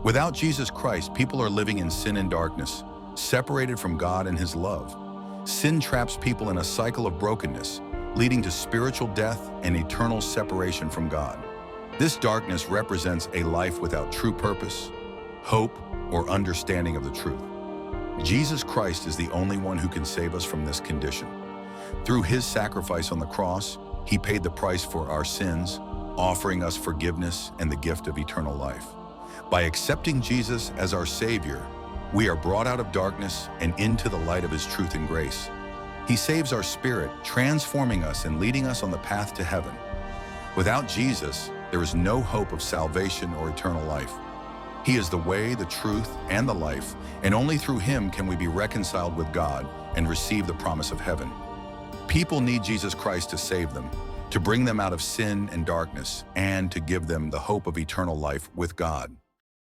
Without Jesus Christ, people are living in sin and darkness, separated from God and His love. Sin traps people in a cycle of brokenness, leading to spiritual death and eternal separation from God. This darkness represents a life without true purpose, hope, or understanding of the truth. Jesus Christ is the only one who can save us from this condition. Through His sacrifice on the cross, He paid the price for our sins, offering us forgiveness and the gift of eternal life. By accepting Jesus as our Savior, we are brought out of darkness and into the light of His truth and grace. He saves our spirit, transforming us and leading us on the path to heaven. Without Jesus, there is no hope of salvation or eternal life. He is the way, the truth, and the life, and only through Him can we be reconciled with God and receive the promise of heaven. People need Jesus Christ to save them, to bring them out of sin and darkness, and to give them the hope of eternal life with God.